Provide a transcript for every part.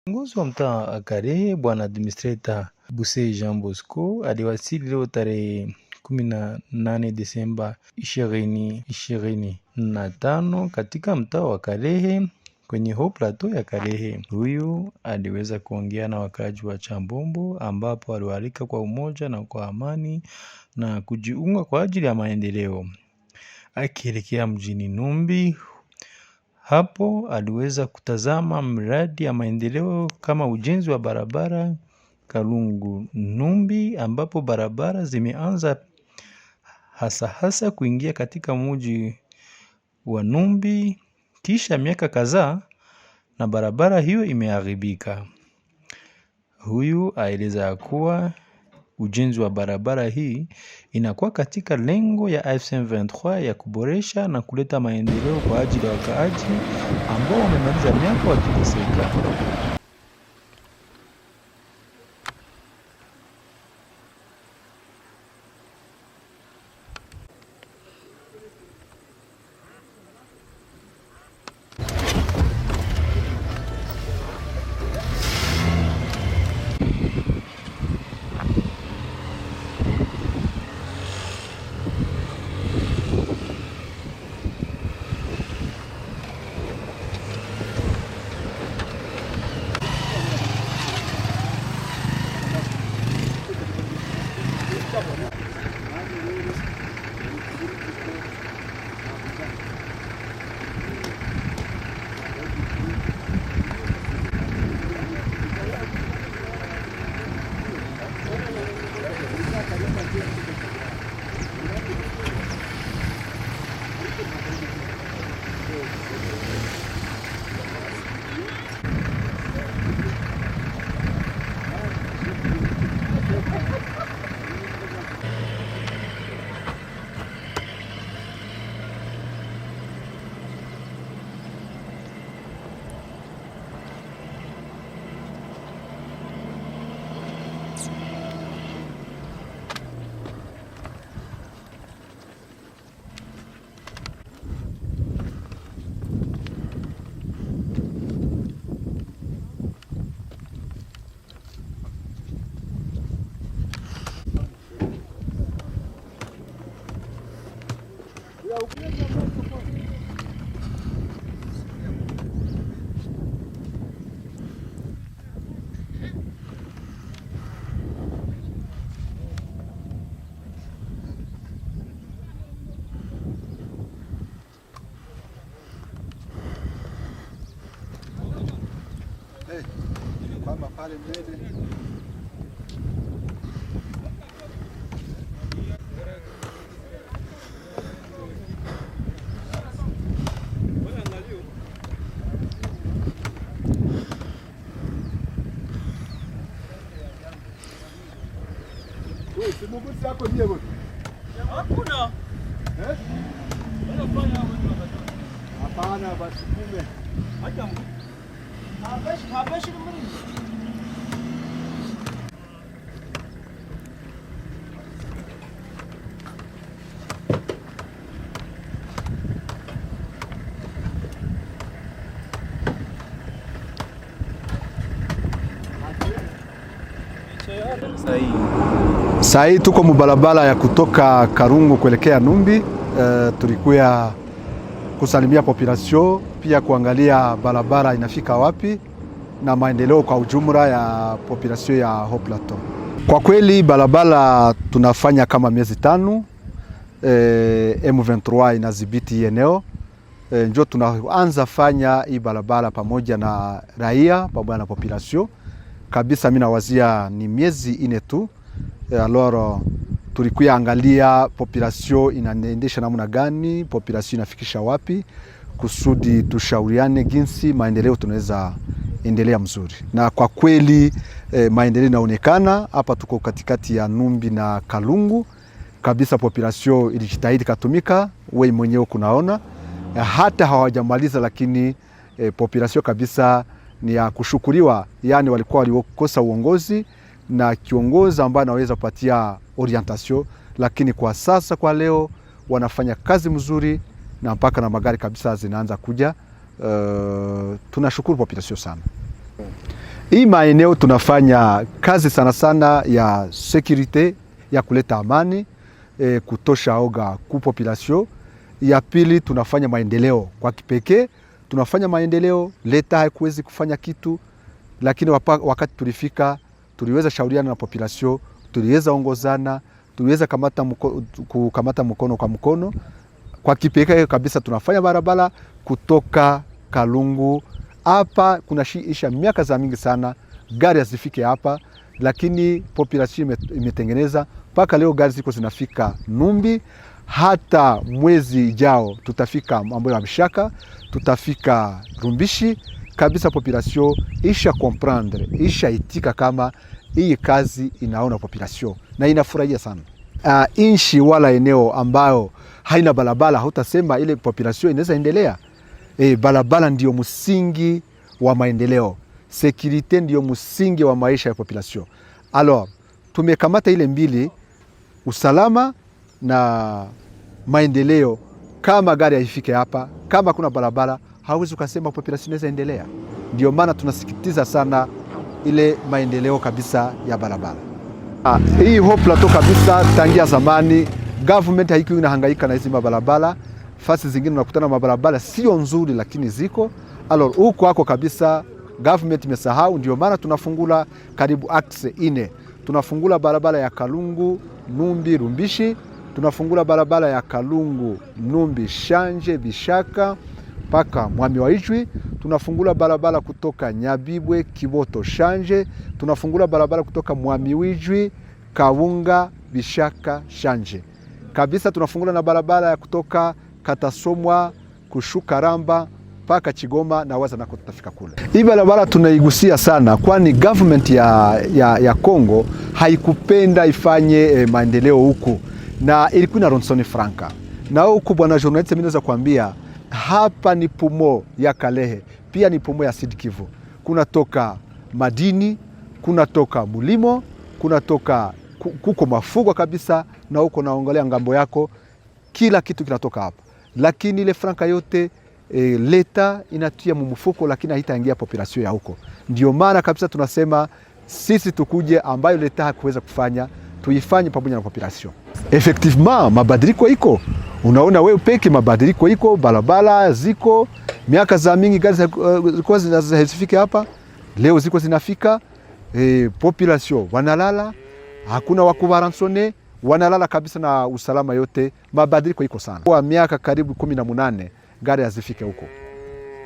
Kiongozi wa mtaa Kalehe Bwana Administrator Buse Jean Bosco aliwasili leo tarehe 18 Desemba 2025 katika mtaa wa Kalehe kwenye Haut Plateau ya Kalehe. Huyu aliweza kuongea na wakaaji wa Chambombo, ambapo aliwaalika kwa umoja na kwa amani na kujiunga kwa ajili ya maendeleo. Akielekea mjini Numbi, hapo aliweza kutazama mradi ya maendeleo kama ujenzi wa barabara Kalungu Numbi, ambapo barabara zimeanza hasa kuingia katika mji wa Numbi kisha miaka kadhaa na barabara hiyo imeharibika. Huyu aeleza kuwa ujenzi wa barabara hii inakuwa katika lengo ya AFC/M23 ya kuboresha na kuleta maendeleo kwa ajili ya wakaaji ambao wamemaliza miaka wakiteseka. Hakuna. Hapana basi kume. Acha mbu. Habeshi mbili. Sai tuko mubalabala ya kutoka Karungu kuelekea Numbi. Tulikuya kusalimia population, pia kuangalia barabara inafika wapi na maendeleo kwa ujumla ya population ya Haut Plateau. Kwa kweli barabara tunafanya kama miezi 5. M23 inadhibiti eneo. Ndio tunaanza fanya hii barabara pamoja na raia pamoja na population. Kabisa mimi nawazia ni miezi 4 tu. Alors tulikuya angalia population inaendesha namna gani, population inafikisha wapi, kusudi tushauriane jinsi maendeleo tunaweza endelea mzuri. Na kwa kweli maendeleo inaonekana hapa. Tuko katikati ya Numbi na Kalungu. Kabisa population ilijitahidi katumika, wewe mwenyewe kunaona. Hata hawajamaliza, lakini population kabisa ni ya kushukuriwa. Yani walikosa uongozi na kiongozi ambaye anaweza kupatia orientation, lakini kwa sasa kwa leo wanafanya kazi mzuri na mpaka na magari kabisa zinaanza kuja. Tunashukuru population sana. Hii maeneo tunafanya kazi sana sana ya security, ya kuleta amani, kutosha oga ku population. Ya pili tunafanya maendeleo kwa kipekee, tunafanya maendeleo, leta haikuwezi kufanya kitu, lakini wakati tulifika tuliweza shauriana na population, tuliweza ongozana, tuliweza kukamata mkono kwa mkono. Kwa kipekee kabisa tunafanya barabara kutoka Kalungu hapa. Kuna isha miaka za mingi sana gari hazifike hapa, lakini population imetengeneza mpaka leo gari ziko zinafika Numbi. Hata mwezi ijao tutafika mambo ya Bishaka, tutafika Rumbishi. Kabisa population isha comprendre, isha itika kama hii kazi inaona population na inafurahia sana. Inchi wala eneo ambayo haina balabala hautasema ile population inaweza endelea. Balabala ndio msingi wa maendeleo, security ndio msingi wa maisha ya population. Alors tumekamata ile mbili, usalama na maendeleo. Kama gari haifike hapa, kama kuna barabara, hauwezi kusema population inaweza endelea. Ndio maana tunasikitiza sana ile maendeleo kabisa ya barabara. Hii Haut Plateau kabisa tangia zamani government haiko inahangaika na hizi mabarabara. Fasi zingine unakutana mabarabara sio nzuri lakini ziko. Alors huko hako kabisa government imesahau, ndio maana tunafungula karibu axe 4. Tunafungula barabara ya Kalungu Numbi Rumbishi, tunafungula barabara ya Kalungu Numbi Shanje Bishaka paka Mwami wa Ijwi, tunafungula barabara kutoka Nyabibwe Kiboto Shanje, tunafungula barabara kutoka Mwami Wijwi Kawunga Bishaka Shanje. Kabisa tunafungula na barabara ya kutoka Katasomwa kushuka Ramba paka Chigoma na waza nako tutafika kule. Hii barabara tunaigusia sana kwani government ya Kongo haikupenda ifanye maendeleo huku, na ilikuwa na Ronson Franka. Na huku bwana journalist mimi naweza kuambia hapa ni pumo ya Kalehe, pia ni pumo ya Sud Kivu. Kuna toka madini, kuna toka mulimo, kuna toka kuko mafugo kabisa, na huko naongelea ngambo yako kila kitu kinatoka hapa. Lakini ile franka yote leta inatia mumufuko, lakini haitaingia population ya huko. Ndio maana kabisa tunasema sisi tukuje ambayo leta hakuweza kufanya tuifanye pamoja na population. Effectivement mabadiliko iko. Unaona wewe peke mabadiliko iko, barabara ziko, miaka za mingi gari zilikuwa zinazifika hapa, leo ziko zinafika. Population wanalala, hakuna wakubaransone, wanalala kabisa na usalama yote. Mabadiliko iko sana. Kwa miaka karibu 18 gari hazifike huko,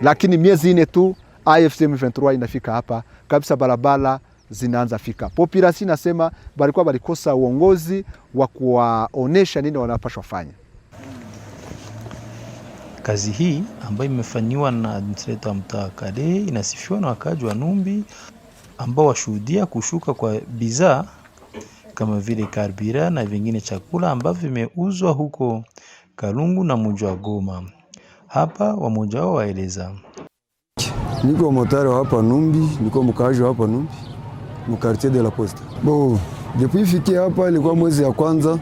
lakini miezi 4 tu AFC M23 inafika hapa kabisa, barabara zinaanza fika. Population nasema balikosa uongozi wa kuwaonesha nini wanapaswa fanya. Kazi hii ambayo imefanywa na administrator wa mtaa Kalehe inasifiwa na wakaji wa Numbi ambao washuhudia kushuka kwa bidhaa kama vile karbira na vingine chakula ambavyo vimeuzwa huko Kalungu na mji wa Goma. Hapa wamoja wao waeleza. Niko motari hapa Numbi, niko mkaaji hapa Numbi, mu quartier de la Poste. Bon, depuis fikia hapa ilikuwa mwezi ya kwanza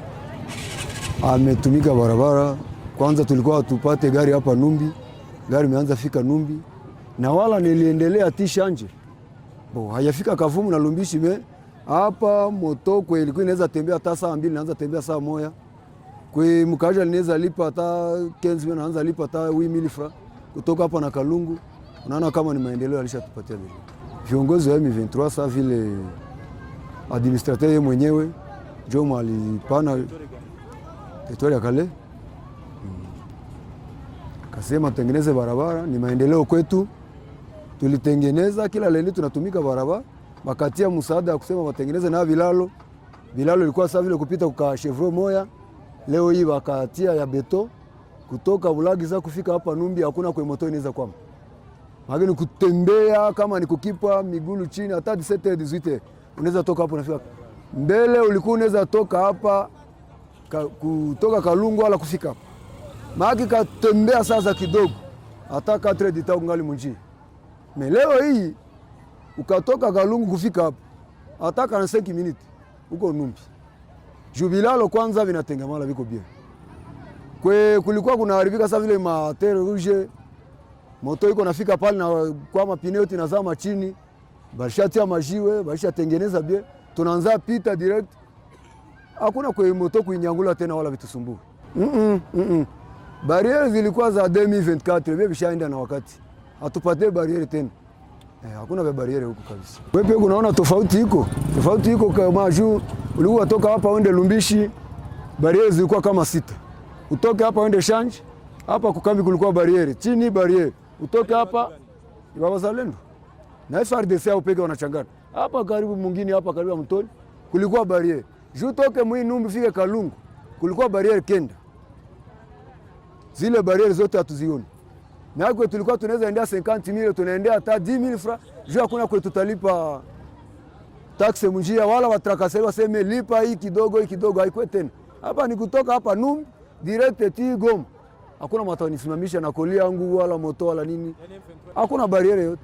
ametumika barabara. Kwanza tulikuwa tupate gari hapa Numbi, gari imeanza fika Numbi na wala niliendelea Tishanje. Bon, hayafika Kavumu na Lumbishi hapa moto kwa ilikuwa inaweza tembea hata saa 2, inaanza tembea saa 1. Kwa mkaja linaweza lipa hata 15, anaanza lipa hata 8000 francs kutoka hapa na Kalungu. Unaona kama ni maendeleo alishatupatia vile. Viongozi wa M23 sasa vile administrateur yeye mwenyewe Jomo alipana territoire ya Kalehe. Kasema tengeneze barabara ni maendeleo kwetu. Tulitengeneza kila leo tunatumika barabara. Bakatia msaada kusema watengeneze na vilalo. Vilalo ilikuwa sasa vile kupita kwa chevro moya. Leo hii bakatia ya beto kutoka Bulagi za kufika hapa Numbi hakuna kwa moto inaweza kwama. Mageni kutembea kama ni kukipa migulu chini hata 17 unaweza toka hapo unafika. Mbele ulikuwa unaweza toka hapa kutoka Kalungu wala kufika hapa. Maki katembea sasa kidogo hata 4 dita ungali munji. Leo hii ukatoka Kalungu kufika hapa hata 45 minutes uko Numbi. Jubilalo kwanza vinatengamana viko bien. Kulikuwa kunaharibika sasa vile matere rouge moto iko nafika pale na kwa mapine yote inazama chini Bashatia majiwe, bashatengeneza bie, tunaanza pita direct. Hakuna kwa moto kuinyangula tena wala vitusumbue. Barriere zilikuwa za 2024, bie bishaenda na wakati. Hatupate barriere tena. Hakuna barriere huko kabisa. Wewe unaona tofauti iko? Tofauti iko kama juu ulikuwa toka hapa uende Lumbishi, barriere zilikuwa kama 6. Utoke hapa uende Shanji, hapa kukambi kulikuwa barriere, chini barriere. Utoke hapa ni wazalendo. Na FARDC au peke wanachangana. Hapa karibu mwingine hapa karibu Mtoni kulikuwa barriere. Juu toke mwi Numbi fike Kalungu kulikuwa barriere kenda. Zile barriere zote hatuzioni. Na kwa tulikuwa tunaweza endea 50,000 tunaendea hata 10,000 francs. Juu hakuna kwetu tutalipa taksi mjia wala watrakaseri waseme lipa hii kidogo haikwe tena. Hapa ni kutoka hapa Numbi direct ti Goma. Hakuna mtu anisimamisha na kolia yangu wala moto wala nini. Hakuna barriere yote.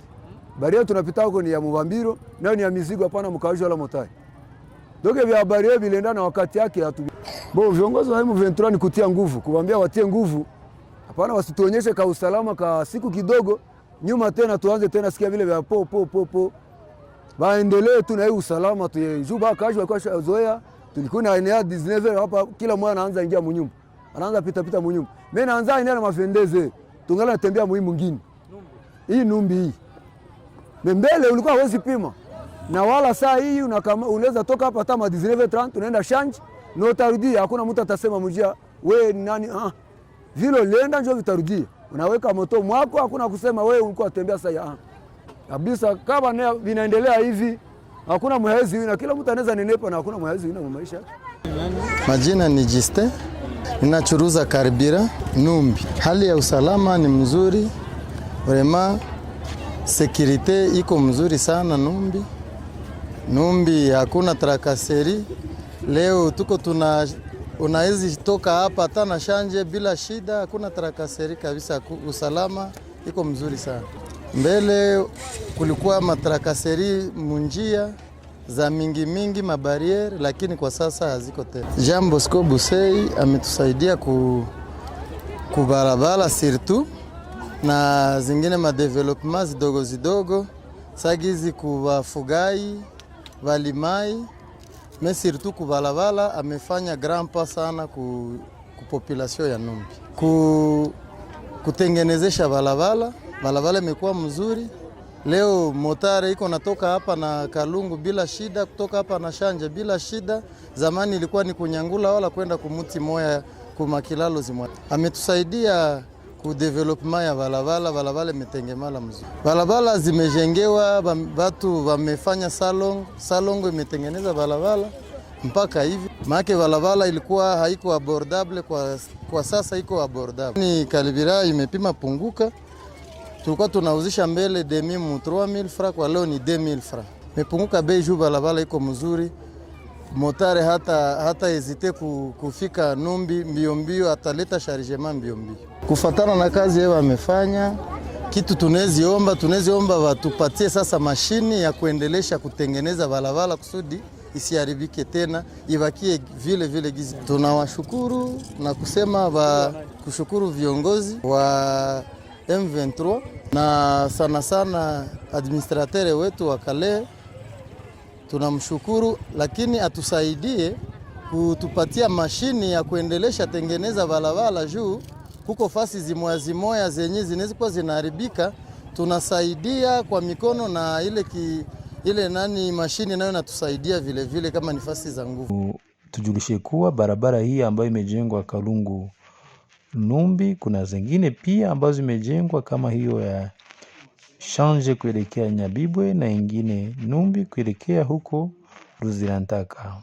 Barriere tunapita huko ni ya Muvambiro, nayo ni ya mizigo, hapana mkawaji wala motai. Doge vya barriere vilenda na wakati yake hatu. Viongozi wa M23 ni kutia nguvu, kuwaambia watie nguvu. Hapana wasituonyeshe ka usalama ka siku kidogo, nyuma tena tuanze tena sikia vile vya po. Baendelee tu na hii usalama tu. Juba kaji walikuwa zoea, tulikuwa na eneo 19 hapa kila mmoja anaanza ingia munyumba. Anaanza pita munyumba. Mimi naanza eneo na mafendeze. Tungala natembea muhimu mwingine. Hii Numbi hii. Mbele ulikuwa huwezi pima. Na wala saa hii unaweza toka hapa hata 19:30 unaenda Shanji na utarudia, hakuna mtu atasema mjia wewe ni nani vile lenda njoo vitarudia. Unaweka moto mwako, hakuna kusema wewe ulikuwa unatembea saa kabisa. Kama vinaendelea hivi hakuna mwezi na kila mtu anaweza nenepa na hakuna mwezi na maisha. Majina ni Jiste. Ninachuruza karibira Numbi. Hali ya usalama ni mzuri. Vraiment securite iko mzuri sana Numbi. Numbi hakuna trakaseri. Leo tuko unaweza toka hapa hata na Shanje bila shida, hakuna trakaseri kabisa, usalama iko mzuri sana. Mbele kulikuwa matrakaseri munjia za mingi mabariere, lakini kwa sasa haziko tena. Jean Bosco Busei ametusaidia kubarabara surtout na zingine madevelopment zidogo sagizi kuwafugai walimai mais surtout kubalabala amefanya grand pas sana ku population ya Numbi. Kutengenezesha balabala imekuwa mzuri. Leo motare iko natoka hapa na Kalungu bila shida, kutoka hapa na Shanje bila shida. Zamani ilikuwa ni kunyangula wala kwenda kumuti moya kumakilalo zimwa. Ametusaidia ku development ya balabala imetengemala mzuri. Balabala zimejengewa, watu wamefanya salongo imetengeneza balabala mpaka hivi. Maana balabala ilikuwa haiko abordable, kwa sasa iko abordable. Ni kalibira imepima punguka. Tulikuwa tunauzisha mbele 3,000 francs, kwa leo ni 2,000 francs. Mepunguka bei juu balabala iko mzuri. Motare hata hezite kufika Numbi mbio ataleta chargement mbio. Kufatana na kazi yeye amefanya kitu, tuneziomba watupatie sasa mashini ya kuendelesha kutengeneza balabala kusudi isiharibike tena, ibakie vile gizi. Tunawashukuru na kusema kushukuru viongozi wa M23 na sana administrateur wetu wa Kale. Tunamshukuru, lakini atusaidie kutupatia mashini ya kuendelesha tengeneza balabala juu huko fasi zimoya zenye zinezikuwa zinaharibika. Tunasaidia kwa mikono na ile mashini nayo natusaidia vile kama ni fasi za nguvu. Tujulishe kuwa barabara hii ambayo imejengwa Kalungu Numbi, kuna zingine pia ambazo zimejengwa kama hiyo ya Shanje kuelekea Nyabibwe na ingine Numbi kuelekea huko Ruzirantaka.